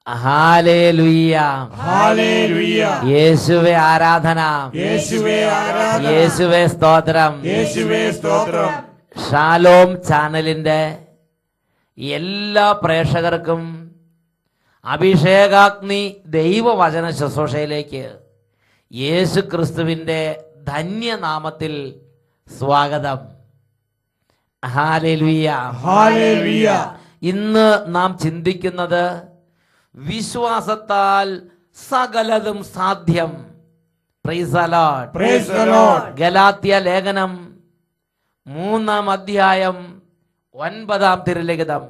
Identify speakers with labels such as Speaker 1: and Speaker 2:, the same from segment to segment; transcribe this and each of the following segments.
Speaker 1: Hallelujah,
Speaker 2: hallelujah.
Speaker 1: യേശുവേ ആരാധന,
Speaker 2: യേശുവേ ആരാധന,
Speaker 1: യേശുവേ സ്തോത്രം.
Speaker 2: യേശുവേ സ്തോത്രം.
Speaker 1: ഷാലോം ചാനലിന്റെ എല്ലാ പ്രേക്ഷകർക്കും അഭിഷേകാഗ്നി ദൈവവചന ശുശ്രൂഷയിലേക്ക് യേശു ക്രിസ്തുവിന്റെ ധന്യനാമത്തിൽ സ്വാഗതം. Hallelujah,
Speaker 2: hallelujah.
Speaker 1: ഇന്ന് നാം ചിന്തിക്കുന്നത് വിശ്വാസത്താൽ സകലതും സാധ്യം. Praise the Lord.
Speaker 2: Praise the Lord.
Speaker 1: ഗലാത്യ ലേഖനം 3-ാം അധ്യായം 9-ാം തിരുലിഖിതം.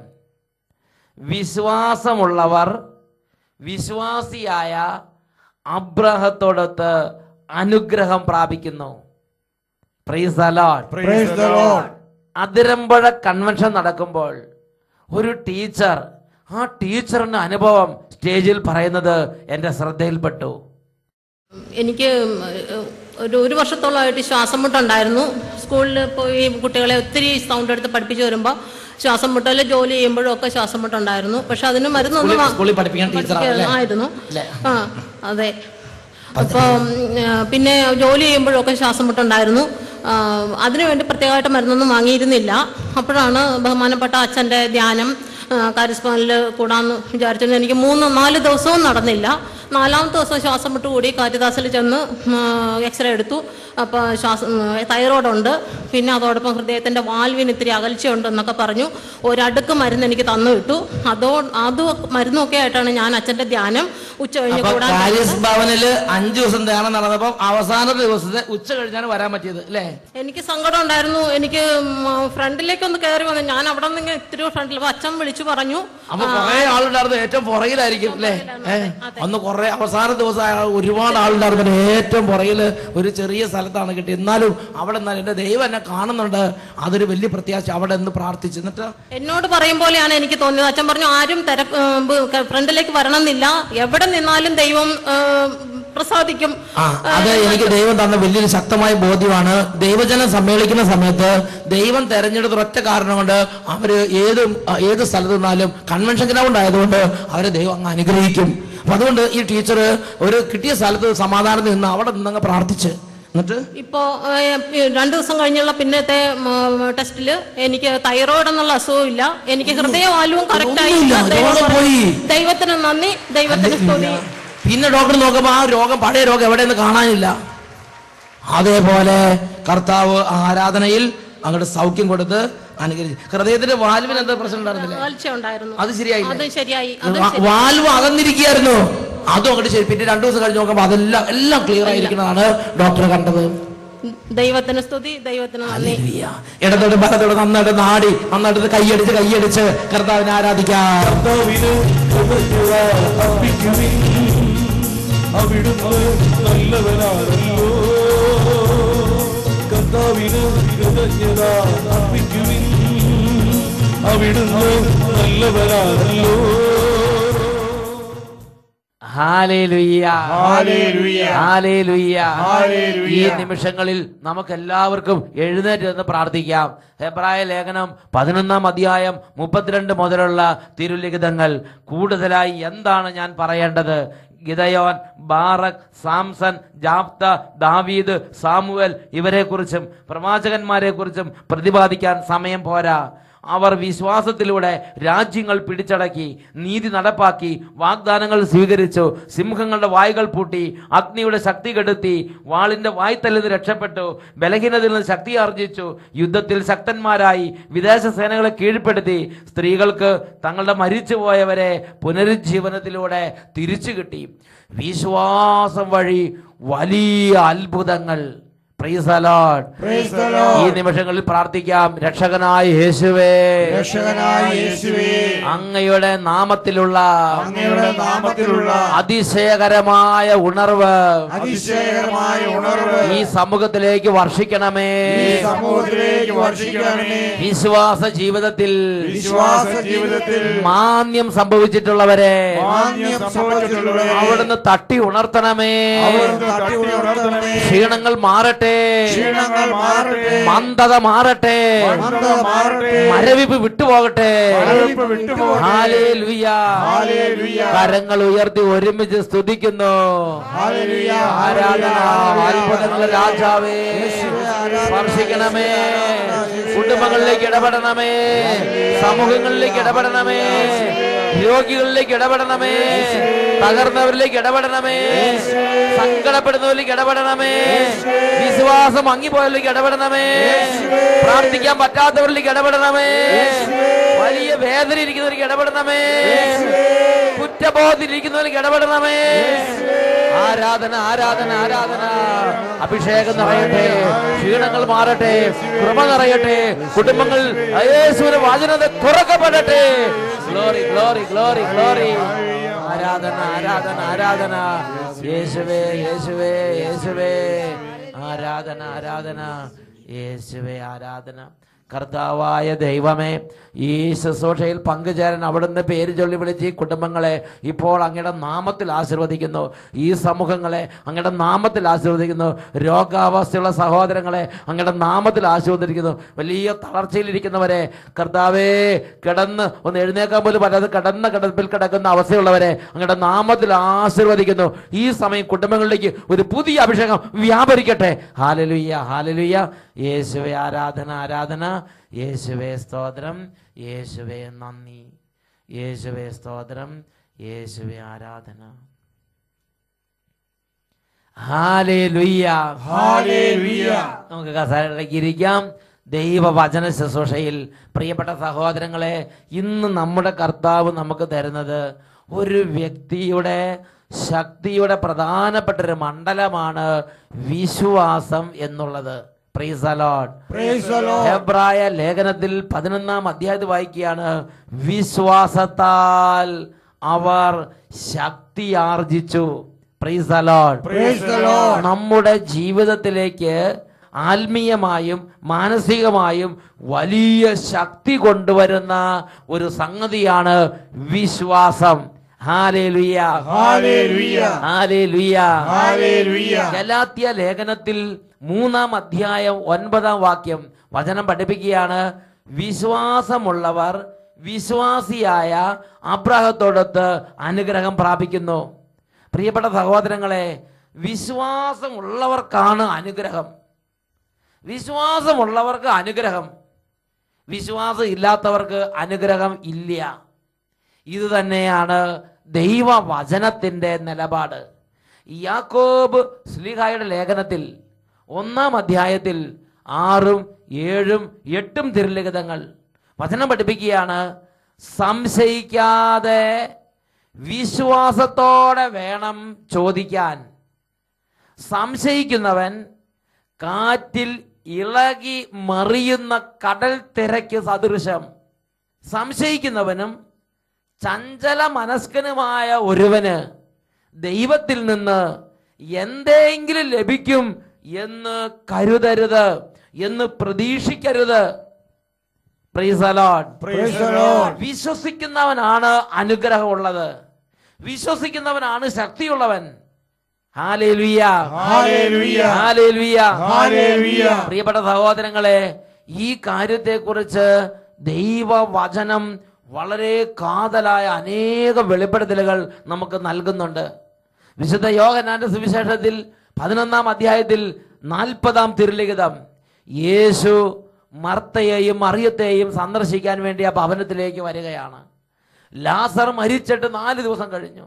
Speaker 1: വിശ്വാസമുള്ളവർ വിശ്വാസിയായ അബ്രഹത്തോടൊത്ത് അനുഗ്രഹം പ്രാപിക്കുന്നു. Price the Lord.
Speaker 2: Praise the Lord.
Speaker 1: Athirampuzha convention നടക്കുമ്പോൾ ഒരു ടീച്ചർ, ആ ടീച്ചറിന്റെ അനുഭവം സ്റ്റേജിൽ പറയുന്നത് എൻ്റെ ശ്രദ്ധയിൽപ്പെട്ടു.
Speaker 3: എനിക്ക് ഒരു വർഷത്തോളമായിട്ട് ശ്വാസം മുട്ടുണ്ടായിരുന്നു. സ്കൂളിൽ പോയി കുട്ടികളെ ഒത്തിരി സൗണ്ട് എടുത്ത് പഠിപ്പിച്ചു വരുമ്പോൾ ശ്വാസം മുട്ടൽ, ജോലി ചെയ്യുമ്പോഴും ഒക്കെ ശ്വാസം മുട്ടുണ്ടായിരുന്നു. പക്ഷെ അതിന് മരുന്നൊന്നും ആയിരുന്നു. ആ അതെ. അപ്പം പിന്നെ ജോലി ചെയ്യുമ്പോഴൊക്കെ ശ്വാസം മുട്ടുണ്ടായിരുന്നു. അതിനുവേണ്ടി പ്രത്യേകമായിട്ട് മരുന്നൊന്നും വാങ്ങിയിരുന്നില്ല. അപ്പോഴാണ് ബഹുമാനപ്പെട്ട അച്ഛൻ്റെ ധ്യാനം കാരിസ്മാനിൽ കൂടാന്ന് വിചാരിച്ചിരുന്നു. എനിക്ക് 3-4 ദിവസവും നടന്നില്ല. 4-ാമത്തെ ദിവസം ശ്വാസം മുട്ട് കൂടി കാരിദാസിൽ ചെന്ന് എക്സ്റേ എടുത്തു. അപ്പോൾ തൈറോയ്ഡ് ഉണ്ട്, പിന്നെ അതോടൊപ്പം ഹൃദയത്തിൻ്റെ വാൽവിന് ഇത്തിരി അകൽച്ചയുണ്ട് എന്നൊക്കെ പറഞ്ഞു. ഒരടുക്ക് മരുന്ന് എനിക്ക് തന്നു വിട്ടു. അത് മരുന്നൊക്കെ ആയിട്ടാണ് ഞാൻ അച്ഛൻ്റെ ധ്യാനം ഉച്ച കഴിഞ്ഞ് കൂടാൻ.
Speaker 1: ഭവനില് 5 ദിവസം ധ്യാനം നടന്നപ്പോൾ അവസാന ദിവസത്തെ ഉച്ച കഴിഞ്ഞാണ് വരാൻ പറ്റിയത് അല്ലേ?
Speaker 3: എനിക്ക് സങ്കടം ഉണ്ടായിരുന്നു. എനിക്ക് ഫ്രണ്ടിലേക്ക് ഒന്ന് കയറി വന്നു. ഞാൻ അവിടെ നിന്ന് ഇത്തിരി ഫ്രണ്ടിൽ അച്ഛൻ വിളിച്ചു പറഞ്ഞു.
Speaker 1: അപ്പൊ കുറെ ആളുണ്ടായിരുന്നു, ഏറ്റവും പുറകിലായിരിക്കും അല്ലേ? അന്ന് കുറെ അവസാന ദിവസം ഒരുപാട് ആളുണ്ടായിരുന്നു. ഏറ്റവും പുറകില് ഒരു ചെറിയ സ്ഥലത്താണ് കിട്ടിയത്. എന്നാലും അവിടെ എന്റെ ദൈവം എന്നെ കാണുന്നുണ്ട്, അതൊരു വലിയ പ്രത്യാശ. അവിടെ നിന്ന് പ്രാർത്ഥിച്ചു. എന്നിട്ട്
Speaker 3: എന്നോട് പറയും പോലെയാണ് എനിക്ക് തോന്നിയത്. അച്ഛൻ പറഞ്ഞു ആരും ഫ്രണ്ടിലേക്ക് വരണമെന്നില്ല, എവിടെ നിന്നാലും ദൈവം പ്രസാദിക്കും.
Speaker 1: അത് എനിക്ക് ദൈവം തന്ന വലിയൊരു ശക്തമായ ബോധ്യമാണ്. ദൈവജനം സമ്മേളിക്കുന്ന സമയത്ത് ദൈവം തെരഞ്ഞെടുത്ത ഒറ്റ കാരണം കൊണ്ട് അവര് ഏത് സ്ഥലത്ത് നിന്നാലും കൺവെൻഷൻ ഗ്രൗണ്ട് ആയതുകൊണ്ട് അവരെ ദൈവം അങ്ങ് അനുഗ്രഹിക്കും. അപ്പൊ അതുകൊണ്ട് ഈ ടീച്ചർ ഒരു കിട്ടിയ സ്ഥലത്ത് സമാധാനത്തിൽ നിന്ന് അവിടെ നിന്നങ്ങ് പ്രാർത്ഥിച്ച്. എന്നിട്ട്
Speaker 3: ഇപ്പോ 2 ദിവസം കഴിഞ്ഞുള്ള പിന്നത്തെ ടെസ്റ്റില് എനിക്ക് തൈറോയ്ഡ് എന്നുള്ള അസുഖവും ഇല്ല. എനിക്ക് ഹൃദയവാൽവും കറക്റ്റായി. ദൈവത്തിന് നന്ദി, ദൈവത്തിന് സ്തുതി.
Speaker 1: പിന്നെ ഡോക്ടർ നോക്കുമ്പോ ആ രോഗം, പഴയ രോഗം എവിടെയെന്ന് കാണാനില്ല. അതേപോലെ കർത്താവ് ആരാധനയിൽ അങ്ങോട്ട് സൗഖ്യം കൊടുത്ത് അനുഗ്രഹിച്ചു. ഹൃദയത്തിന്റെ വാൽവിന് എന്താ പ്രശ്നം ഉണ്ടായിരുന്നില്ല? അത് ശരിയായി. വാൽവ് അകന്നിരിക്കുകയായിരുന്നു, അതും അങ്ങോട്ട് ശരി. പിന്നെ 2 ദിവസം കഴിഞ്ഞ് നോക്കുമ്പോ എല്ലാം ക്ലിയർ ആയിരിക്കുന്നതാണ് ഡോക്ടർ കണ്ടത്.
Speaker 3: ദൈവത്തിന് സ്തുതി, ദൈവത്തിന് നന്ദി.
Speaker 1: ഇടത്തോട് വലത്തോട് നന്നായിട്ട് കൈയടിച്ച് കർത്താവിനെ ആരാധിക്കാം.
Speaker 2: അവിടുന്ന് നല്ലവനാണല്ലോ, കർത്താവിന് കൃതജ്ഞത അർപ്പിക്കുവിൻ. അവിടുന്ന് നല്ലവനാണല്ലോ.
Speaker 1: Hallelujah,
Speaker 2: hallelujah,
Speaker 1: hallelujah.
Speaker 2: ഹല്ലേലൂയ.
Speaker 1: ഈ നിമിഷങ്ങളിൽ നമുക്ക് എല്ലാവർക്കും എഴുന്നേറ്റ് നിന്ന് പ്രാർത്ഥിക്കാം. ഹെബ്രായ ലേഖനം 11-ാം അധ്യായം 32 മുതലുള്ള തിരുലിഖിതങ്ങൾ. കൂടുതലായി എന്താണ് ഞാൻ പറയേണ്ടത്? ഗിദയോൻ, ബാറക്, സാംസൺ, ജാഫ്ത, ദാവീദ്, സാമുവേൽ ഇവരെ കുറിച്ചും പ്രവാചകന്മാരെ കുറിച്ചും പ്രതിപാദിക്കാൻ സമയം പോരാ. അവർ വിശ്വാസത്തിലൂടെ രാജ്യങ്ങൾ പിടിച്ചടക്കി, നീതി നടപ്പാക്കി, വാഗ്ദാനങ്ങൾ സ്വീകരിച്ചു, സിംഹങ്ങളുടെ വായ്കൾ പൂട്ടി, അഗ്നിയുടെ ശക്തി കെടുത്തി, വാളിന്റെ വായ്ത്തലിൽ നിന്ന് രക്ഷപ്പെട്ടു, ബലഹീനതയിൽ നിന്ന് ശക്തി ആർജിച്ചു, യുദ്ധത്തിൽ ശക്തന്മാരായി, വിദേശ സേനകളെ കീഴ്പ്പെടുത്തി, സ്ത്രീകൾക്ക് തങ്ങളുടെ മരിച്ചുപോയവരെ പുനരുജ്ജീവനത്തിലൂടെ തിരിച്ചു കിട്ടി. വിശ്വാസം വഴി വലിയ അത്ഭുതങ്ങൾ. Price the Lord. ഈ നിമിഷങ്ങളിൽ പ്രാർത്ഥിക്കാം. രക്ഷകനായ യേശുവേ, അങ്ങയുടെ നാമത്തിലുള്ള അതിശയകരമായ ഉണർവ് ഈ സമൂഹത്തിലേക്ക് വർഷിക്കണമേ. വിശ്വാസ ജീവിതത്തിൽ മാന്യം സംഭവിച്ചിട്ടുള്ളവരെ അവിടുന്ന് തട്ടി ഉണർത്തണമേ. ക്ഷീണങ്ങൾ മാറട്ടെ, മാറട്ടെ,
Speaker 2: ക്ഷീണങ്ങൾ മാറട്ടെ,
Speaker 1: മന്ദത മാറട്ടെ,
Speaker 2: മന്ദത മാറട്ടെ,
Speaker 1: മരവിപ്പ് വിട്ടുപോകട്ടെ.
Speaker 2: മരവിപ്പ് വിട്ടുപോകട്ടെ.
Speaker 1: ഹല്ലേലൂയ.
Speaker 2: ഹല്ലേലൂയ.
Speaker 1: കരങ്ങൾ ഉയർത്തി ഒരുമിച്ച് സ്തുതിക്കുന്നു.
Speaker 2: ഹല്ലേലൂയ.
Speaker 1: ആരാധന. അത്ഭുതങ്ങളുടെ രാജാവേ, സ്പർശിക്കണമേ, കുടുംബങ്ങളിലേക്ക് ഇടപെടണമേ, സമൂഹങ്ങളിലേക്ക് ഇടപെടണമേ, രോഗികളിലേക്ക് ഇടപെടണമേ, തകർന്നവരിലേക്ക് ഇടപെടണമേ, സങ്കടപ്പെടുന്നവരിലേക്ക് ഇടപെടണമേ, വിശ്വാസം മങ്ങിപ്പോയവരിലേക്ക് ഇടപെടണമേ, പ്രാർത്ഥിക്കാൻ പറ്റാത്തവരിലേക്ക് ഇടപെടണമേ, വലിയ വേദന ഇരിക്കുന്നവർക്ക് ഇടപെടണമേ, കുറ്റബോധത്തിലിരിക്കുന്നവർക്ക് ഇടപെടണമേ. ആരാധന, ആരാധന, ആരാധന. അഭിഷേകം നിറയട്ടെ, ക്ഷീണങ്ങൾ മാറട്ടെ, കൃപ നിറയട്ടെ, കുടുംബങ്ങൾ യേശുവിന്റെ വചനത തുറക്കപ്പെടട്ടെ. Glory, glory, glory, glory. ആരാധന, ആരാധന, ആരാധന. യേശുവേ, യേശുവേ, യേശുവേ. ആരാധന, ആരാധന. യേശുവേ, ആരാധന. കർത്താവായ ദൈവമേ, ഈ ശുശ്രൂഷയിൽ പങ്കുചേരാൻ അവിടുന്ന് പേര് ചൊല്ലി വിളിച്ച് ഈ കുടുംബങ്ങളെ ഇപ്പോൾ അങ്ങയുടെ നാമത്തിൽ ആശീർവദിക്കുന്നു. ഈ സമൂഹങ്ങളെ അങ്ങയുടെ നാമത്തിൽ ആശീർവദിക്കുന്നു. രോഗാവസ്ഥയുള്ള സഹോദരങ്ങളെ അങ്ങയുടെ നാമത്തിൽ ആശീർവദിക്കുന്നു. വലിയ തളർച്ചയിലിരിക്കുന്നവരെ കർത്താവേ, കിടന്ന് ഒന്ന് എഴുന്നേക്കാൻ പോലും പറ്റാതെ കിടപ്പിൽ കിടക്കുന്ന അവസ്ഥയുള്ളവരെ അങ്ങയുടെ നാമത്തിൽ ആശീർവദിക്കുന്നു. ഈ സമയം കുടുംബങ്ങളിലേക്ക് ഒരു പുതിയ അഭിഷേകം വ്യാപരിക്കട്ടെ. Hallelujah, hallelujah. യേശുവേ ആരാധന, ആരാധന. യേശുവേ സ്തോത്രം, യേശുവേ നന്ദി, യേശുവേ സ്തോത്രം, യേശുവേ ആരാധന. Hallelujah,
Speaker 2: hallelujah.
Speaker 1: നമുക്ക് കസേരയിലേക്ക് ഇരിക്കാം. ദൈവവചന ശുശ്രൂഷയിൽ പ്രിയപ്പെട്ട സഹോദരങ്ങളെ, ഇന്ന് നമ്മുടെ കർത്താവ് നമുക്ക് തരുന്നത് ഒരു വ്യക്തിയുടെ ശക്തിയുടെ പ്രധാനപ്പെട്ട ഒരു മണ്ഡലമാണ് വിശ്വാസം എന്നുള്ളത്. Praise the Lord.
Speaker 2: Praise the Lord.
Speaker 1: ഹെബ്രായ ലേഖനത്തിൽ 11-ാം അധ്യായത്തിൽ വായിക്കുകയാണ്, വിശ്വാസത്താൽ അവർ ശക്തി ആർജിച്ചു. Praise the Lord.
Speaker 2: Praise the Lord.
Speaker 1: നമ്മുടെ ജീവിതത്തിലേക്ക് ആത്മീയമായും മാനസികമായും വലിയ ശക്തി കൊണ്ടുവരുന്ന ഒരു സംഗതിയാണ് വിശ്വാസം. Hallelujah,
Speaker 2: hallelujah,
Speaker 1: hallelujah,
Speaker 2: hallelujah.
Speaker 1: Galatia ലേഖനത്തിൽ 3-ാം അധ്യായം 9-ാം വാക്യം വചനം പഠിപ്പിക്കുകയാണ്, വിശ്വാസമുള്ളവർ വിശ്വാസിയായ അബ്രാഹത്തോടൊത്ത് അനുഗ്രഹം പ്രാപിക്കുന്നു. പ്രിയപ്പെട്ട സഹോദരങ്ങളെ, വിശ്വാസമുള്ളവർക്കാണ് അനുഗ്രഹം. വിശ്വാസമുള്ളവർക്ക് അനുഗ്രഹം, വിശ്വാസം ഇല്ലാത്തവർക്ക് അനുഗ്രഹം ഇല്ല. ഇത് തന്നെയാണ് ദൈവവചനത്തിൻ്റെ നിലപാട്. യാക്കോബ് ശ്ലീഹായുടെ ലേഖനത്തിൽ 1-ാം അധ്യായത്തിൽ 6, 7, 8 തിരുലിഖിതങ്ങൾ വചനം പഠിപ്പിക്കുകയാണ്, സംശയിക്കാതെ വിശ്വാസത്തോടെ വേണം ചോദിക്കാൻ. സംശയിക്കുന്നവൻ കാറ്റിൽ ഇളകി മറിയുന്ന കടൽ തിരക്ക് സദൃശം. സംശയിക്കുന്നവനും ചഞ്ചല മനസ്കനുമായ ഒരുവന് ദൈവത്തിൽ നിന്ന് എന്തെങ്കിലും ലഭിക്കും എന്ന് കരുതരുത്, എന്ന് പ്രതീക്ഷിക്കരുത്. Praise the Lord.
Speaker 2: Praise the Lord.
Speaker 1: വിശ്വസിക്കുന്നവനാണ് അനുഗ്രഹമുള്ളത്, വിശ്വസിക്കുന്നവനാണ് ശക്തിയുള്ളവൻ. Hallelujah,
Speaker 2: hallelujah,
Speaker 1: hallelujah,
Speaker 2: hallelujah.
Speaker 1: പ്രിയപ്പെട്ട സഹോദരങ്ങളെ, ഈ കാര്യത്തെക്കുറിച്ച് ദൈവവചനം വളരെ കാതലായ അനേക വെളിപ്പെടുത്തലുകൾ നമുക്ക് നൽകുന്നുണ്ട്. വിശുദ്ധ യോഹന്നാന്റെ സുവിശേഷത്തിൽ 11-ാം അധ്യായത്തിൽ 40-ാം തിരുലിഖിതം, യേശു മർത്തയെയും മറിയത്തെയും സന്ദർശിക്കാൻ വേണ്ടി ആ ഭവനത്തിലേക്ക് വരികയാണ്. ലാസർ മരിച്ചിട്ട് 4 ദിവസം കഴിഞ്ഞു.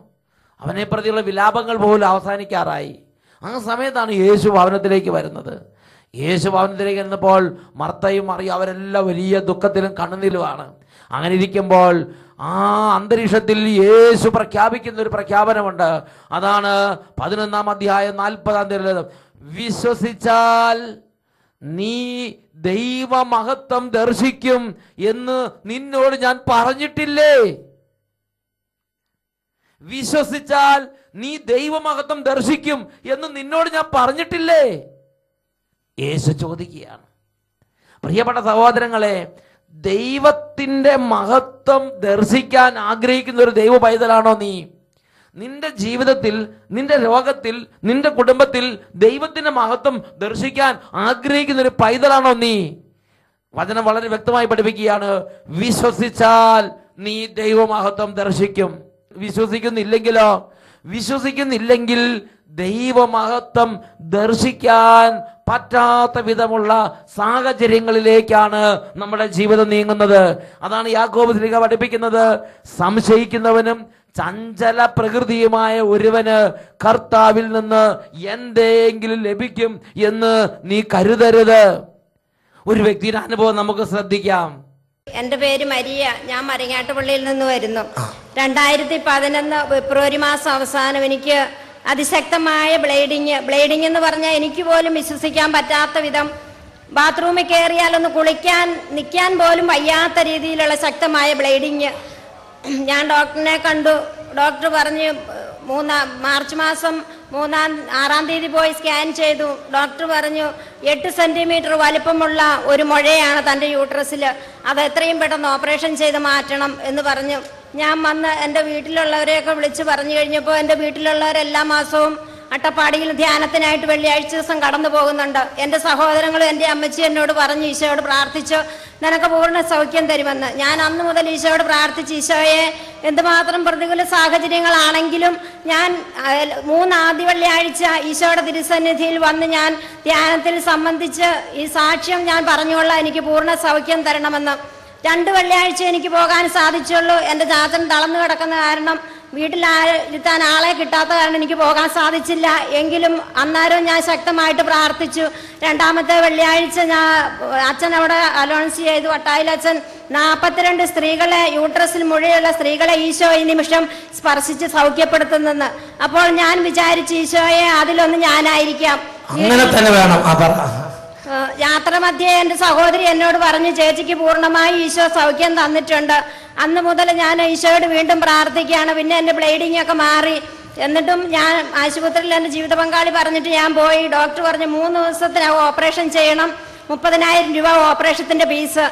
Speaker 1: അവനെ പ്രതിയുള്ള വിലാപങ്ങൾ പോലും അവസാനിക്കാറായി. ആ സമയത്താണ് യേശു ഭവനത്തിലേക്ക് വരുന്നത്. യേശു ഭവനത്തിലേക്ക് വരുന്നപ്പോൾ മർത്തയും മറിയും അവരെല്ലാം വലിയ ദുഃഖത്തിലും കണ്ണുനീരുമാണ്. അങ്ങനെ ഇരിക്കുമ്പോൾ ആ അന്തരീക്ഷത്തിൽ യേശു പ്രഖ്യാപിക്കുന്ന ഒരു പ്രഖ്യാപനമുണ്ട്. അതാണ് 11-ാം അധ്യായം 40-ാം തിരുലിഖിതം, വിശ്വസിച്ചാൽ നീ ദൈവമഹത്വം ദർശിക്കും എന്ന് നിന്നോട് ഞാൻ പറഞ്ഞിട്ടില്ലേ? വിശ്വസിച്ചാൽ നീ ദൈവമഹത്വം ദർശിക്കും എന്ന് നിന്നോട് ഞാൻ പറഞ്ഞിട്ടില്ലേ? യേശു ചോദിക്കുകയാണ്. പ്രിയപ്പെട്ട സഹോദരങ്ങളെ, ദൈവത്തിൻ്റെ മഹത്വം ദർശിക്കാൻ ആഗ്രഹിക്കുന്ന ഒരു ദൈവ പൈതലാണോ നീ? നിന്റെ ജീവിതത്തിൽ, നിന്റെ രോഗത്തിൽ, നിന്റെ കുടുംബത്തിൽ ദൈവത്തിന്റെ മഹത്വം ദർശിക്കാൻ ആഗ്രഹിക്കുന്ന ഒരു പൈതലാണോ നീ? വചനം വളരെ വ്യക്തമായി പഠിപ്പിക്കുകയാണ്, വിശ്വസിച്ചാൽ നീ ദൈവമഹത്വം ദർശിക്കും. വിശ്വസിക്കുന്നില്ലെങ്കിലോ? വിശ്വസിക്കുന്നില്ലെങ്കിൽ ദൈവമഹത്വം ദർശിക്കാൻ പറ്റാത്ത വിധമുള്ള സാഹചര്യങ്ങളിലേക്കാണ് നമ്മുടെ ജീവിതം നീങ്ങുന്നത്. അതാണ് യാക്കോബ് ശ്ലീഹ പഠിപ്പിക്കുന്നത്, സംശയിക്കുന്നവനും ചഞ്ചല പ്രകൃതിയുമായ ഒരുവന് കർത്താവിൽ നിന്ന് എന്തെങ്കിലും ലഭിക്കും എന്ന് നീ കരുതരുത്. ഒരു വ്യക്തിയുടെ അനുഭവം നമുക്ക് ശ്രദ്ധിക്കാം.
Speaker 4: എൻ്റെ പേര് മരിയ. ഞാൻ മരങ്ങാട്ടുപള്ളിയിൽ നിന്ന് വരുന്നു. 2011 ഫെബ്രുവരി മാസം അവസാനം എനിക്ക് അതിശക്തമായ ബ്ലീഡിങ് എന്ന് പറഞ്ഞാൽ എനിക്ക് പോലും വിശ്വസിക്കാൻ പറ്റാത്ത വിധം ബാത്റൂമിൽ കയറിയാലൊന്ന് കുളിക്കാൻ നിൽക്കാൻ പോലും വയ്യാത്ത രീതിയിലുള്ള ശക്തമായ ബ്ലീഡിങ്. ഞാൻ ഡോക്ടറിനെ കണ്ടു. ഡോക്ടർ പറഞ്ഞ് മാർച്ച് മാസം 6-ാം തീയതി പോയി സ്കാൻ ചെയ്തു. ഡോക്ടർ പറഞ്ഞു 8 സെന്റിമീറ്റർ വലിപ്പമുള്ള ഒരു മുഴയാണ് തൻ്റെ യൂട്രസിൽ, അത് എത്രയും പെട്ടെന്ന് ഓപ്പറേഷൻ ചെയ്ത് മാറ്റണം എന്ന് പറഞ്ഞു. ഞാൻ വന്ന് എൻ്റെ വീട്ടിലുള്ളവരെയൊക്കെ വിളിച്ച് പറഞ്ഞു കഴിഞ്ഞപ്പോൾ എൻ്റെ വീട്ടിലുള്ളവരെല്ലാ മാസവും അട്ടപ്പാടിയിൽ ധ്യാനത്തിനായിട്ട് വെള്ളിയാഴ്ച ദിവസം കടന്നു പോകുന്നുണ്ട്. എൻ്റെ സഹോദരങ്ങളും എൻ്റെ അമ്മച്ചി എന്നോട് പറഞ്ഞു, ഈശോയോട് പ്രാർത്ഥിച്ചു നിനക്ക് പൂർണ്ണ സൗഖ്യം തരുമെന്ന്. ഞാൻ അന്ന് മുതൽ ഈശോയോട് പ്രാർത്ഥിച്ച്, ഈശോയെ എന്തുമാത്രം പ്രതികൂല സാഹചര്യങ്ങളാണെങ്കിലും ഞാൻ 3 ആദ്യ വെള്ളിയാഴ്ച ഈശോയുടെ തിരുസന്നിധിയിൽ വന്ന് ഞാൻ ധ്യാനത്തിൽ സംബന്ധിച്ച് ഈ സാക്ഷ്യം ഞാൻ പറഞ്ഞുകൊള്ളാം, എനിക്ക് പൂർണ്ണ സൗഖ്യം തരണമെന്ന്. 2 വെള്ളിയാഴ്ച എനിക്ക് പോകാൻ സാധിച്ചുള്ളൂ. എൻ്റെ ചാച്ചൻ തളർന്നു കിടക്കുന്ന കാരണം വീട്ടിലിരുത്താൻ ആളെ കിട്ടാത്ത കാരണം എനിക്ക് പോകാൻ സാധിച്ചില്ല. എങ്കിലും അന്നേരം ഞാൻ ശക്തമായിട്ട് പ്രാർത്ഥിച്ചു. 2ാമത്തെ വെള്ളിയാഴ്ച അച്ഛൻ അവിടെ അനൗൺസ് ചെയ്തു, വട്ടായിൽ അച്ഛൻ 42 സ്ത്രീകളെ, യൂട്രസിൽ മുഴയുള്ള സ്ത്രീകളെ ഈശോ ഈ നിമിഷം സ്പർശിച്ച് സൗഖ്യപ്പെടുത്തുന്നെന്ന്. അപ്പോൾ ഞാൻ വിചാരിച്ചു, ഈശോയെ അതിലൊന്ന് ഞാനായിരിക്കാം.
Speaker 1: അങ്ങനെ തന്നെ വേണം.
Speaker 4: യാത്ര മധ്യേ എൻ്റെ സഹോദരി എന്നോട് പറഞ്ഞു, ചേച്ചിക്ക് പൂർണ്ണമായി ഈശോ സൗഖ്യം തന്നിട്ടുണ്ട്. അന്ന് മുതൽ ഞാൻ ഈശോയോട് വീണ്ടും പ്രാർത്ഥിക്കുകയാണ്. പിന്നെ എൻ്റെ ബ്ലീഡിങ് ഒക്കെ മാറി. എന്നിട്ടും ഞാൻ ആശുപത്രിയിൽ എൻ്റെ ജീവിത പങ്കാളി പറഞ്ഞിട്ട് ഞാൻ പോയി. ഡോക്ടർ പറഞ്ഞു 3 ദിവസത്തിനകം ഓപ്പറേഷൻ ചെയ്യണം, 30,000 രൂപ ഓപ്പറേഷത്തിൻ്റെ ഫീസ്.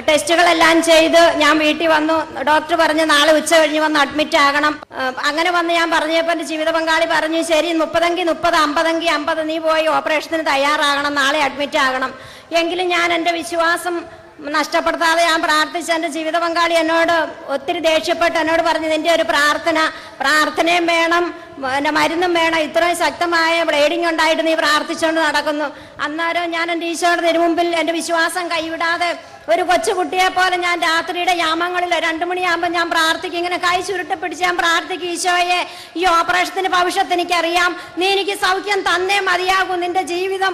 Speaker 4: ടെസ്റ്റുകളെല്ലാം ചെയ്ത് ഞാൻ വീട്ടിൽ വന്നു. ഡോക്ടർ പറഞ്ഞു നാളെ ഉച്ച കഴിഞ്ഞ് വന്ന് അഡ്മിറ്റ് ആകണം. അങ്ങനെ വന്ന് ഞാൻ പറഞ്ഞപ്പോൾ എൻ്റെ ജീവിത പങ്കാളി പറഞ്ഞു, ശരി 30-എങ്കിൽ 30, 50-എങ്കിൽ 50, നീ പോയി ഓപ്പറേഷത്തിന് തയ്യാറാകണം, നാളെ അഡ്മിറ്റ് ആകണം. എങ്കിലും ഞാൻ എൻ്റെ വിശ്വാസം നഷ്ടപ്പെടുത്താതെ ഞാൻ പ്രാർത്ഥിച്ച എൻ്റെ ജീവിത പങ്കാളി എന്നോട് ഒത്തിരി ദേഷ്യപ്പെട്ട് എന്നോട് പറഞ്ഞു, നിന്റെ ഒരു പ്രാർത്ഥനയും വേണം, എൻ്റെ മരുന്നും വേണം, ഇത്രയും ശക്തമായ ബ്ലീഡിങ് ഉണ്ടായിട്ട് നീ പ്രാർത്ഥിച്ചുകൊണ്ട് നടക്കുന്നു. അന്നേരം ഞാൻ എൻ്റെ ഈശോയുടെ തിരുമുമ്പിൽ എൻ്റെ വിശ്വാസം കൈവിടാതെ ഒരു കൊച്ചുകുട്ടിയെ പോലെ ഞാൻ രാത്രിയുടെ യാമങ്ങളിൽ 2 മണിയാകുമ്പോൾ ഞാൻ പ്രാർത്ഥിക്കും. ഇങ്ങനെ കൈ ചുരുട്ടപ്പിടിച്ച് ഞാൻ പ്രാർത്ഥിക്കും, ഈശോയെ ഈ ഓപ്പറേഷത്തിന് ഭവിഷ്യത്ത് എനിക്കറിയാം, നീ എനിക്ക് സൗഖ്യം തന്നേ മതിയാകും. നിന്റെ ജീവിതം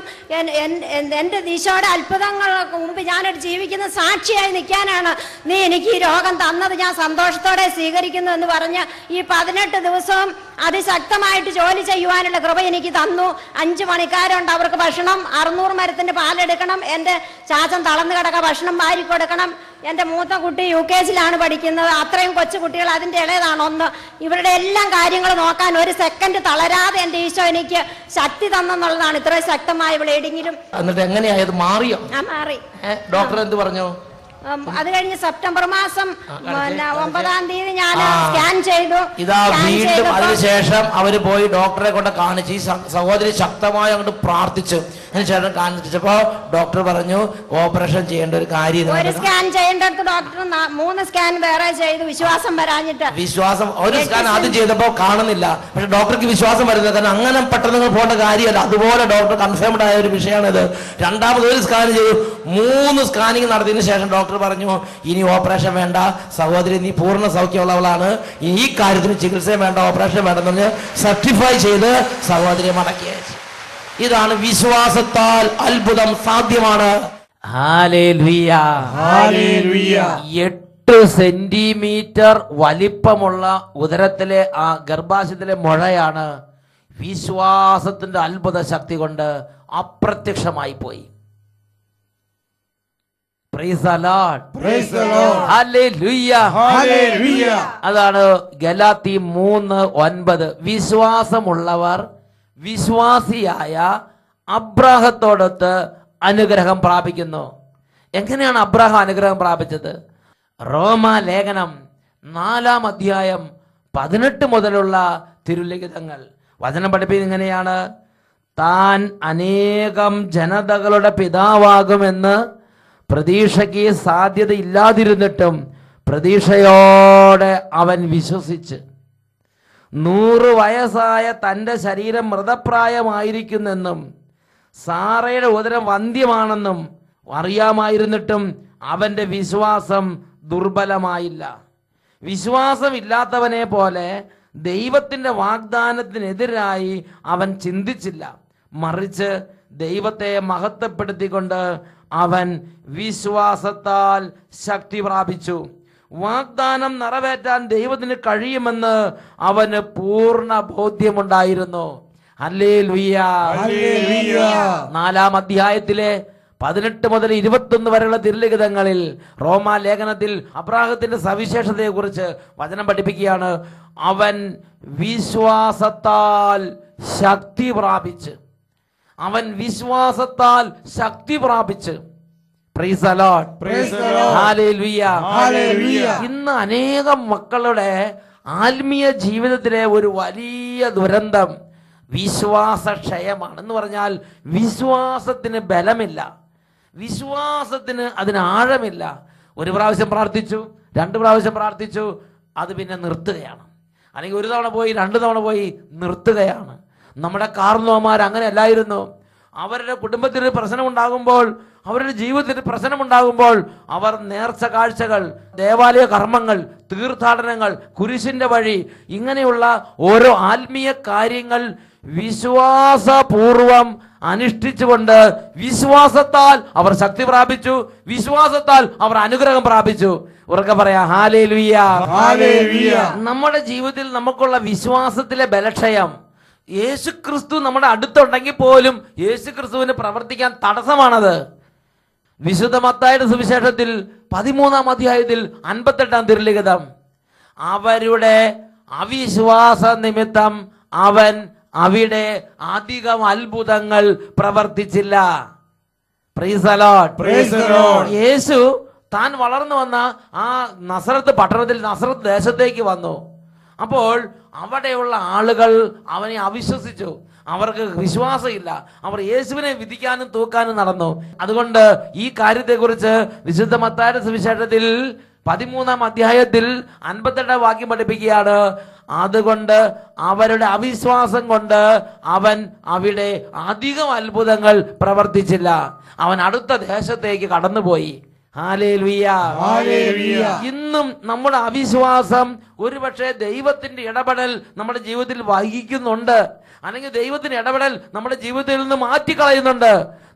Speaker 4: എൻ്റെ ഈശോയുടെ അത്ഭുതങ്ങൾക്ക് മുമ്പ് ഞാനൊരു ജീവിക്കുന്ന സാക്ഷിയായി നിൽക്കാനാണ് നീ എനിക്ക് ഈ രോഗം തന്നത്, ഞാൻ സന്തോഷത്തോടെ സ്വീകരിക്കുന്നു എന്ന് പറഞ്ഞ് ഈ 18 ദിവസവും അതിശക്തമായിട്ട് ജോലി ചെയ്യുവാനുള്ള കൃപ എനിക്ക് തന്നു. 5 പണിക്കാരുണ്ട്, അവർക്ക് ഭക്ഷണം 600 മരത്തിന്റെ പാലെടുക്കണം. എൻ്റെ ചാച്ചൻ തളർന്നു കിടക്ക ഭക്ഷണം വാരി കൊടുക്കണം. എൻ്റെ മൂത്ത കുട്ടി UKGയിലാണ് പഠിക്കുന്നത്. അത്രയും കൊച്ചു കുട്ടികൾ, അതിൻ്റെ ഇളയതാണ് 1. ഇവരുടെ എല്ലാം കാര്യങ്ങൾ നോക്കാൻ ഒരു സെക്കൻഡ് തളരാതെ എൻ്റെ ഈശോ എനിക്ക് ശക്തി തന്നെന്നുള്ളതാണ്. ഇത്രയും ശക്തമായ ബ്ലീഡിങ്ങിലും.
Speaker 1: എന്നിട്ട് എങ്ങനെയായത്? മാറിയോ?
Speaker 4: മാറി.
Speaker 1: ഡോക്ടർ എന്ത് പറഞ്ഞു?
Speaker 4: അത് കഴിഞ്ഞ് സെപ്റ്റംബർ മാസം 9-ാം തീയതി ഞാൻ സ്കാൻ ചെയ്തു.
Speaker 1: ഇതാ വീണ്ടും അതിനുശേഷം അവര് പോയി ഡോക്ടറെ കൊണ്ട് കാണിച്ചു. ഈ സഹോദരി ശക്തമായി അങ്ങോട്ട് പ്രാർത്ഥിച്ചു. അതിനുശേഷം കാണിച്ചപ്പോ ഡോക്ടർ പറഞ്ഞു ഓപ്പറേഷൻ ചെയ്യേണ്ട ഒരു കാര്യം.
Speaker 4: ഒരു സ്കാൻ ചെയ്യേണ്ടടുത്ത് ഡോക്ടർ 3 സ്കാൻ വേറെ ചെയ്തു, വിശ്വാസം വരാഞ്ഞിട്ട്.
Speaker 1: വിശ്വാസം ഒരു സ്കാൻ ആദ്യം ചെയ്തപ്പോ കാണുന്നില്ല, പക്ഷെ ഡോക്ടർക്ക് വിശ്വാസം വരുന്നത് കാരണം അങ്ങനെ പെട്ടെന്ന് പോകേണ്ട കാര്യമല്ല. അതുപോലെ ഡോക്ടർ കൺഫേംഡ് ആയ ഒരു വിഷയമാണിത്. 2ാമത് ഒരു സ്കാൻ ചെയ്തു. 3 സ്കാനിങ് നടത്തിയതിനു ശേഷം ഡോക്ടർ പറഞ്ഞു ഇനി ഓപ്പറേഷൻ വേണ്ട, സഹോദരി നീ പൂർണ്ണ സൗഖ്യമുള്ളവളാണ്, ഈ കാര്യത്തിന് ചികിത്സയും വേണ്ട, ഓപ്പറേഷൻ വേണ്ടെന്ന് സർട്ടിഫൈ ചെയ്ത് സഹോദരിയെ മടക്കി അയച്ചു. ഇതാണ് വിശ്വാസത്താൽ അത്ഭുതം സാധ്യമാണ്. 8 സെന്റിമീറ്റർ വലിപ്പമുള്ള ഉദരത്തിലെ ആ ഗർഭാശയത്തിലെ മുഴയാണ് വിശ്വാസത്തിന്റെ അത്ഭുത ശക്തി കൊണ്ട് അപ്രത്യക്ഷമായി പോയി. അതാണ് ഗലാത്തി 3:9. വിശ്വാസമുള്ളവർ വിശ്വാസിയായ അബ്രാഹത്തോടൊത്ത് അനുഗ്രഹം പ്രാപിക്കുന്നു. എങ്ങനെയാണ് അബ്രാഹാം അനുഗ്രഹം പ്രാപിച്ചത്? റോമാ ലേഖനം 4-ാം അധ്യായം 18 മുതലുള്ള തിരുലിഖിതങ്ങൾ. വചനം പഠിപ്പിക്കുന്നത് ഇങ്ങനെയാണ്: താൻ അനേകം ജനതകളുടെ പിതാവാകുമെന്ന് പ്രതീക്ഷയ്ക്ക് സാധ്യതയില്ലാതിരുന്നിട്ടും പ്രതീക്ഷയോടെ അവൻ വിശ്വസിച്ച് 100 വയസ്സായ തൻ്റെ ശരീരം മൃതപ്രായമായിരിക്കുന്നെന്നും സാറയുടെ ഉദരം വന്ധ്യമാണെന്നും അറിയാമായിരുന്നിട്ടും അവൻ്റെ വിശ്വാസം ദുർബലമായില്ല. വിശ്വാസമില്ലാത്തവനെ പോലെ ദൈവത്തിൻ്റെ വാഗ്ദാനത്തിനെതിരായി അവൻ ചിന്തിച്ചില്ല. മറിച്ച് ദൈവത്തെ മഹത്വപ്പെടുത്തിക്കൊണ്ട് അവൻ വിശ്വാസത്താൽ ശക്തി പ്രാപിച്ചു. വാഗ്ദാനം നിറവേറ്റാൻ ദൈവത്തിന് കഴിയുമെന്ന് അവന് പൂർണ്ണ ബോധ്യമുണ്ടായിരുന്നു. ഹല്ലേലൂയ. 4-ാം അധ്യായത്തിലെ 18 മുതൽ 21 വരെയുള്ള തിരുലിഖിതങ്ങളിൽ റോമാ ലേഖനത്തിൽ അബ്രാഹത്തിന്റെ സവിശേഷതയെക്കുറിച്ച് വചനം പഠിപ്പിക്കുകയാണ്. അവൻ വിശ്വാസത്താൽ ശക്തി പ്രാപിച്ച്, അവൻ വിശ്വാസത്താൽ ശക്തി പ്രാപിച്ച്. Price the Lord. ഹല്ലേലൂയ. ഇന്ന് അനേകം മക്കളുടെ ആത്മീയ ജീവിതത്തിലെ ഒരു വലിയ ദുരന്തം വിശ്വാസക്ഷയമാണ്. എന്ന് പറഞ്ഞാൽ വിശ്വാസത്തിന് ബലമില്ല, വിശ്വാസത്തിന് അതിന് ആഴമില്ല. ഒരു പ്രാവശ്യം പ്രാർത്ഥിച്ചു, 2 പ്രാവശ്യം പ്രാർത്ഥിച്ചു, അത് പിന്നെ നിർത്തുകയാണ്. അല്ലെങ്കിൽ 1 തവണ പോയി, 2 തവണ പോയി, നിർത്തുകയാണ്. നമ്മുടെ കാർന്നോമാർ അങ്ങനെ അല്ലായിരുന്നു. അവരുടെ കുടുംബത്തിന് പ്രശ്നമുണ്ടാകുമ്പോൾ, അവരുടെ ജീവിതത്തിന് പ്രശ്നമുണ്ടാകുമ്പോൾ അവർ നേർച്ച കാഴ്ചകൾ, ദേവാലയ കർമ്മങ്ങൾ, തീർത്ഥാടനങ്ങൾ, കുരിശിന്റെ വഴി, ഇങ്ങനെയുള്ള ഓരോ ആത്മീയ കാര്യങ്ങൾ വിശ്വാസപൂർവം അനുഷ്ഠിച്ചുകൊണ്ട് വിശ്വാസത്താൽ അവർ ശക്തി പ്രാപിച്ചു, വിശ്വാസത്താൽ അവർ അനുഗ്രഹം പ്രാപിച്ചു. ഉറക്കെ പറയാം ഹല്ലേലൂയ. നമ്മുടെ ജീവിതത്തിൽ നമുക്കുള്ള വിശ്വാസത്തിലെ ബലക്ഷയം, യേശുക്രിസ്തു നമ്മുടെ അടുത്തുണ്ടെങ്കിൽ പോലും യേശുക്രിസ്തുവിന് പ്രവർത്തിക്കാൻ തടസ്സമാണത്. വിശുദ്ധ മത്തായിയുടെ സുവിശേഷത്തിൽ 13-ാം അധ്യായത്തിൽ 58-ാം തിരുലിഖിതം, അവരുടെ അവിശ്വാസ നിമിത്തം അവൻ അവിടെ അധികം അത്ഭുതങ്ങൾ പ്രവർത്തിച്ചില്ല. Praise the Lord. യേശു താൻ വളർന്നു വന്ന ആ നസറത്ത് പട്ടണത്തിൽ, നസറത്ത് ദേശത്തേക്ക് വന്നു. അപ്പോൾ അവിടെയുള്ള ആളുകൾ അവനെ അവിശ്വസിച്ചു. അവർക്ക് വിശ്വാസമില്ല. അവർ യേശുവിനെ വിധിക്കാനും തൂക്കാനും നടന്നു. അതുകൊണ്ട് ഈ കാര്യത്തെക്കുറിച്ച് വിശുദ്ധ മത്തായിയുടെ സുവിശേഷത്തിൽ 13-ാം അധ്യായത്തിൽ 58-ാം വാക്യം പഠിപ്പിക്കുകയാണ്. അതുകൊണ്ട് അവരുടെ അവിശ്വാസം കൊണ്ട് അവൻ അവിടെ അധികം അത്ഭുതങ്ങൾ പ്രവർത്തിച്ചില്ല. അവൻ അടുത്ത ദേശത്തേക്ക് കടന്നുപോയി. ഹല്ലേലൂയ. ഇന്നും നമ്മുടെ അവിശ്വാസം ഒരുപക്ഷെ ദൈവത്തിന്റെ ഇടപെടൽ നമ്മുടെ ജീവിതത്തിൽ വഹിക്കുന്നുണ്ട്, അല്ലെങ്കിൽ ദൈവത്തിന്റെ ഇടപെടൽ നമ്മുടെ ജീവിതത്തിൽ നിന്ന് മാറ്റിക്കളയുന്നുണ്ട്.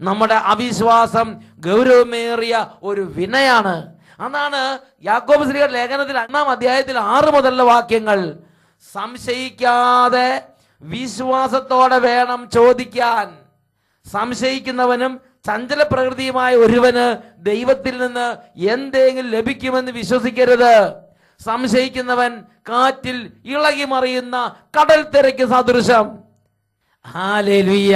Speaker 1: നമ്മുടെ അവിശ്വാസം ഗൗരവമേറിയ ഒരു വിനയാണ്. അതാണ് യാക്കോബ് ശ്ലീഹയുടെ ലേഖനത്തിൽ 1-ാം അധ്യായത്തിൽ 6 മുതലുള്ള വാക്യങ്ങൾ. സംശയിക്കാതെ വിശ്വാസത്തോടെ വേണം ചോദിക്കാൻ. സംശയിക്കുന്നവനും ചഞ്ചല പ്രകൃതിയുമായ ഒരുവന് ദൈവത്തിൽ നിന്ന് എന്തെങ്കിലും ലഭിക്കുമെന്ന് വിശ്വസിക്കരുത്. സംശയിക്കുന്നവൻ കാറ്റിൽ ഇളകി മറിയുന്ന കടൽ തിരക്ക് സദൃശം. ഹല്ലേലൂയ.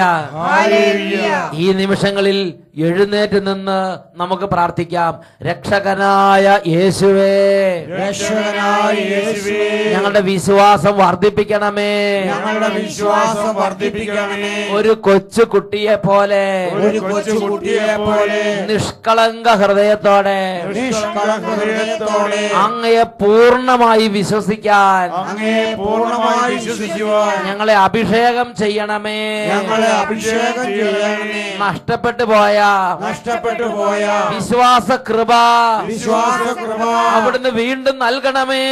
Speaker 1: ഈ നിമിഷങ്ങളിൽ എഴുന്നേറ്റ് നിന്ന് നമുക്ക് പ്രാർത്ഥിക്കാം. രക്ഷകനായ യേശുവേ, ഞങ്ങളുടെ വിശ്വാസം വർദ്ധിപ്പിക്കണമേ. ഒരു കൊച്ചു കുട്ടിയെ പോലെ നിഷ്കളങ്ക ഹൃദയത്തോടെ അങ്ങയെ പൂർണ്ണമായി വിശ്വസിക്കാൻ ഞങ്ങളെ അഭിഷേകം ചെയ്യണമേ. നഷ്ടപ്പെട്ടു പോയ വിശ്വാസ കൃപ അവിടുന്ന് വീണ്ടും നൽകണമേ.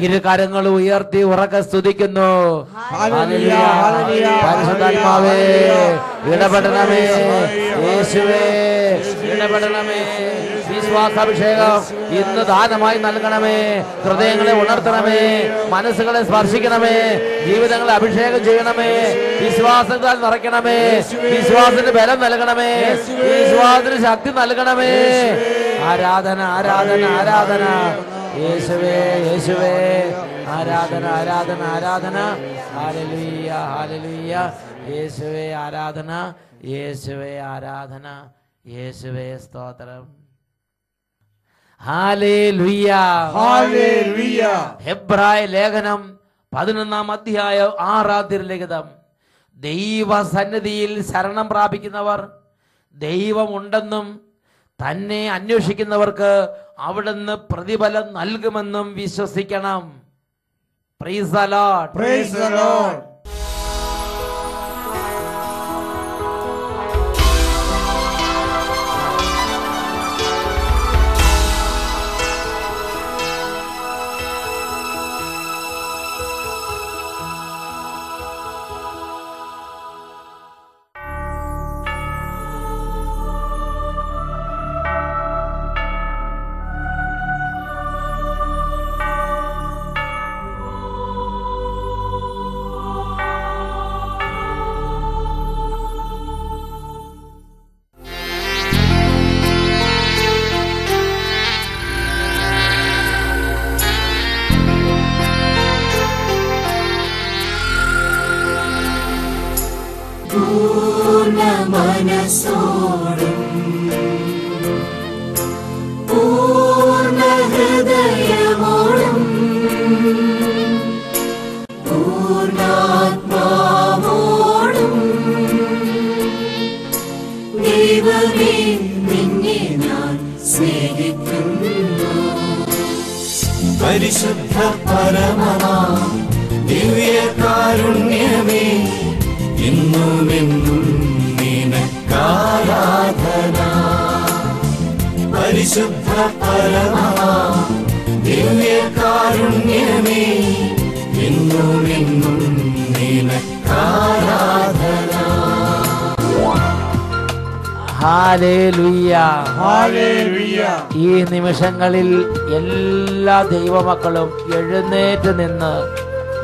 Speaker 1: ഇരു കരങ്ങൾ ഉയർത്തി ഉറക്കെ സ്തുതിക്കുന്നു. പരിശുദ്ധാത്മാവേ ഇടപെടണമേ. യേശുവേ ഇടപെടണമേ. വിശ്വാസാഭിഷേകം ഇന്ന് ദാനമായി നൽകണമേ. ഹൃദയങ്ങളെ ഉണർത്തണമേ, മനസ്സുകളെ സ്പർശിക്കണമേ, ജീവിതങ്ങളെ അഭിഷേകം ചെയ്യണമേ. വിശ്വാസത്താൽ നിറയ്ക്കണമേ. വിശ്വാസത്തിന് ബലം നൽകണമേ. വിശ്വാസത്തിന് ശക്തി നൽകണമേ. ആരാധന ആരാധന ആരാധന. യേശുവേ യേശുവേ ആരാധന ആരാധന ആരാധന. Hallelujah hallelujah. യേശുവേ ആരാധന, യേശുവേ ആരാധന, യേശുവേ സ്തോത്രം. ഹല്ലേലൂയ.
Speaker 2: ഹല്ലേലൂയ.
Speaker 1: ഹെബ്രായ ലേഖനം 11 അധ്യായം 6 തിരുലിഖിതം. ദൈവസന്നിധിയിൽ ശരണം പ്രാപിക്കുന്നവർ ദൈവമുണ്ടെന്നും തന്നെ അന്വേഷിക്കുന്നവർക്ക് അവിടുന്ന് പ്രതിഫലം നൽകുമെന്നും വിശ്വസിക്കണം. Price the Lord.
Speaker 2: Praise the Lord.
Speaker 5: പൂർണ്ണ മനസ്സോടും പൂർണ്ണ ഹൃദയമോടും പൂർണ്ണാത്മാവോടും ദൈവമേ നിന്നെ ഞാൻ സ്നേഹിക്കുന്നു. പരിശുദ്ധ പരമമാ ദിവ്യകാരുണ്യമേ എന്നുമെന്നും നിനക്കാരാധന. പരിശുദ്ധ പരമമാ ദിവ്യകാരുണ്യമേ എന്നുമെന്നും നിനക്കാരാധന.
Speaker 1: ഹല്ലേലൂയ.
Speaker 2: ഹല്ലേലൂയ.
Speaker 1: ഈ നിമിഷങ്ങളിൽ എല്ലാ ദൈവമക്കളും എഴുന്നേറ്റ് നിന്ന്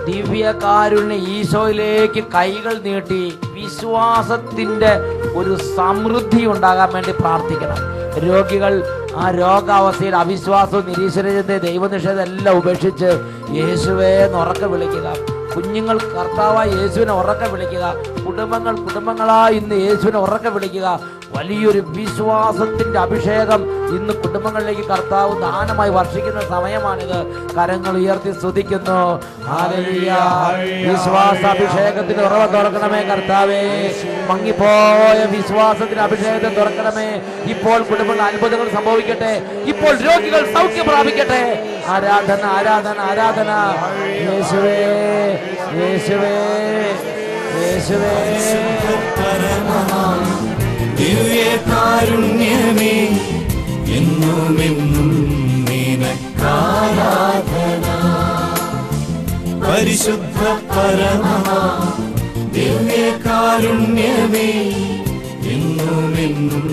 Speaker 1: ദിവ്യകാരുണ്യ ഈശോയിലേക്ക് കൈകൾ നീട്ടി വിശ്വാസത്തിന്റെ ഒരു സമൃദ്ധി ഉണ്ടാകാൻ വേണ്ടി പ്രാർത്ഥിക്കണം. രോഗികൾ ആ രോഗാവസ്ഥയിൽ അവിശ്വാസവും നിരീശ്വരത്തെ ദൈവനിഷേധം എല്ലാം ഉപേക്ഷിച്ച് യേശുവേ ഉറക്കെ വിളിക്കുക. കുഞ്ഞുങ്ങൾ കർത്താവായ യേശുവിനെ ഉറക്കെ വിളിക്കുക. കുടുംബങ്ങളായി ഇന്ന് യേശുവിനെ ഉറക്കെ വിളിക്കുക. വലിയൊരു വിശ്വാസത്തിന്റെ അഭിഷേകം ഇന്ന് കുടുംബങ്ങളിലേക്ക് കർത്താവ് ദാനമായി വർഷിക്കുന്ന സമയമാണിത്. കരങ്ങൾ ഉയർത്തി സ്തുതിക്കുന്നു. ഹല്ലേലൂയ. വിശ്വാസാഭിഷേകത്തിന് ഉറവ തുറക്കണമേ കർത്താവേ. മങ്ങിപ്പോയ വിശ്വാസത്തിന്റെ അഭിഷേകത്തെ തുറക്കണമേ. ഇപ്പോൾ കുടുംബങ്ങൾ അത്ഭുതങ്ങൾ സംഭവിക്കട്ടെ. ഇപ്പോൾ രോഗികൾ സൗഖ്യം പ്രാപിക്കട്ടെ. ആരാധന ആരാധന ആരാധന. യേശുവേ യേശുവേ യേശുവേ.
Speaker 5: ദിവ്യകാരുണ്യമേ എന്നുമെന്നും നിനക്കാരാധന. പരിശുദ്ധ പരമമാ ദിവ്യകാരുണ്യമേ എന്നുമെന്നും